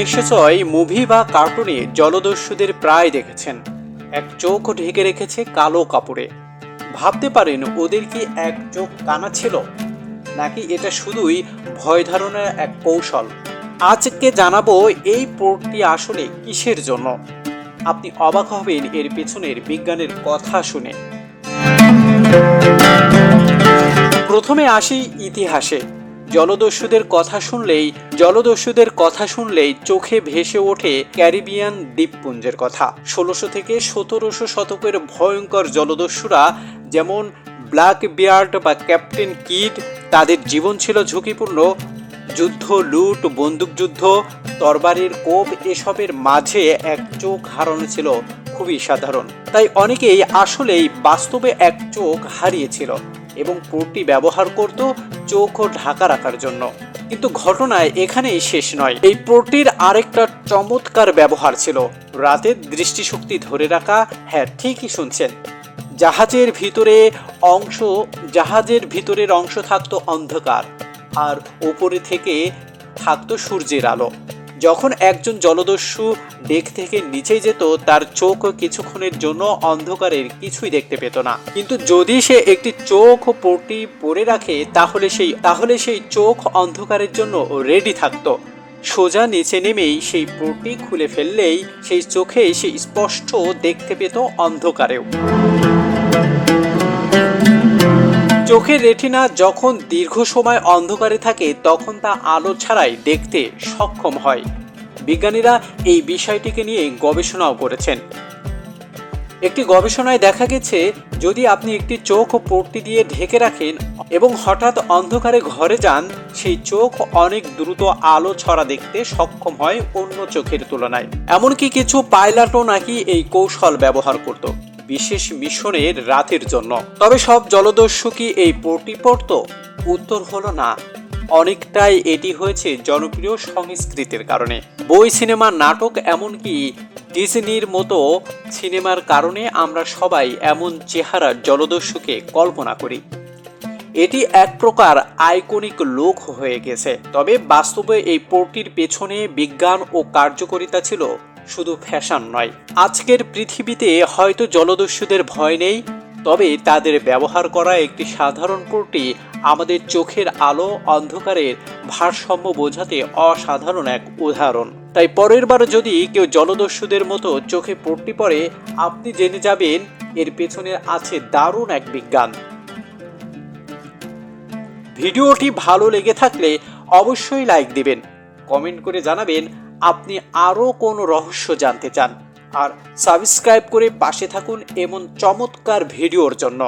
নিশ্চয়ই মুভি বা কার্টুনে জলদস্যুদের প্রায় দেখেছেন। এক চোখ ঢেকে রেখেছে কালো কাপড়ে। ভাবতে পারেন ওদের কি এক চোখ কানা ছিল, নাকি এটা শুধুই ভয় ধারণার এক কৌশল। আজকে জানাবো এই পোর্টটি আসলে কিসের জন্য। আপনি অবাক হবেন এর পেছনের বিজ্ঞানের কথা শুনে। প্রথমে আসি ইতিহাসে। জলদস্যুদের কথা শুনলেই চোখে ভেসে ওঠে ক্যারিবিয়ান দ্বীপপুঞ্জের কথা। 1600 থেকে 1700 শতকের ভয়ঙ্কর জলদস্যুরা, যেমন ব্ল্যাক বিয়ার্ড বা ক্যাপ্টেন কিড, তাদের জীবন ছিল ঝুঁকিপূর্ণ। যুদ্ধ, লুট, বন্দুকযুদ্ধ, তরবারির কোপ, এসবের মাঝে এক চোখ হারানো ছিল খুবই সাধারণ। তাই অনেকেই আসলেই বাস্তবে এক চোখ হারিয়েছিল এবং পোর্টটি ব্যবহার করত চোখ ঢাকা রাখার জন্য। কিন্তু ঘটনায় এখানেই শেষ নয়। এই পোর্টটির আরেকটা চমৎকার ব্যবহার ছিল রাতের দৃষ্টিশক্তি ধরে রাখা। হ্যাঁ, ঠিকই শুনছেন। জাহাজের ভিতরের অংশ থাকতো অন্ধকার, আর উপরে থেকে থাকতো সূর্যের আলো। যখন একজন জলদস্যু ডেক থেকে নিচে যেত, তার চোখ কিছুক্ষণের জন্য অন্ধকারের কিছুই দেখতে পেত না। কিন্তু যদি সে একটি চোখ পোর্টটি পরে রাখে, তাহলে সেই চোখ অন্ধকারের জন্য রেডি থাকতো। সোজা নিচে নেমেই সেই পোর্টটি খুলে ফেললেই সেই চোখে সে স্পষ্ট দেখতে পেত অন্ধকারেও। চোখের রেটিনা যখন দীর্ঘ সময় অন্ধকারে থাকে, তখন তা আলো ছাড়াই দেখতে সক্ষম হয়। বিজ্ঞানীরা এই বিষয়টিকে নিয়ে গবেষণাও করেছেন। একটি গবেষণায় দেখা গেছে, যদি আপনি একটি চোখ পোর্টটি দিয়ে ঢেকে রাখেন এবং হঠাৎ অন্ধকারে ঘরে যান, সেই চোখ অনেক দ্রুত আলো ছড়া দেখতে সক্ষম হয় অন্য চোখের তুলনায়। এমনকি কিছু পাইলটও নাকি এই কৌশল ব্যবহার করত বিশেষ মিশনের রাতের জন্য। তবে সব জলদস্যু কি এই পোর্টটি পড়ত? উত্তর হলো না। অনেকটাই এটি হয়েছে জনপ্রিয় সংস্কৃতির কারণে। বই, সিনেমা, নাটক, এমনকি ডিজনির মতো সিনেমার কারণে আমরা সবাই এমন চেহারার জলদস্যুকে কল্পনা করি। এটি এক প্রকার আইকনিক লুক হয়ে গেছে। তবে বাস্তবে এই পোর্টটির পেছনে বিজ্ঞান ও কার্যকারিতা ছিল শুধু ফ্যাশন নয়। আজকের পৃথিবীতে হয়তো জলদস্যুদের ভয় নেই, তবে তাদের ব্যবহার করা একটি সাধারণ পোর্টটি আমাদের চোখের আলো অন্ধকারের ভারসাম্য বোঝাতে অসাধারণ এক উদাহরণ। তাই পরের বার যদি কেউ জলদস্যুদের মতো চোখে পোর্টটি পরে, আপনি জেনে যাবেন এর পেছনে আছে দারুণ এক বিজ্ঞান। ভিডিওটি ভালো লেগে থাকলে অবশ্যই লাইক দিবেন, কমেন্ট করে জানাবেন আপনি আরও কোন রহস্য জানতে চান, আর সাবস্ক্রাইব করে পাশে থাকুন এমন চমৎকার ভিডিওর জন্য।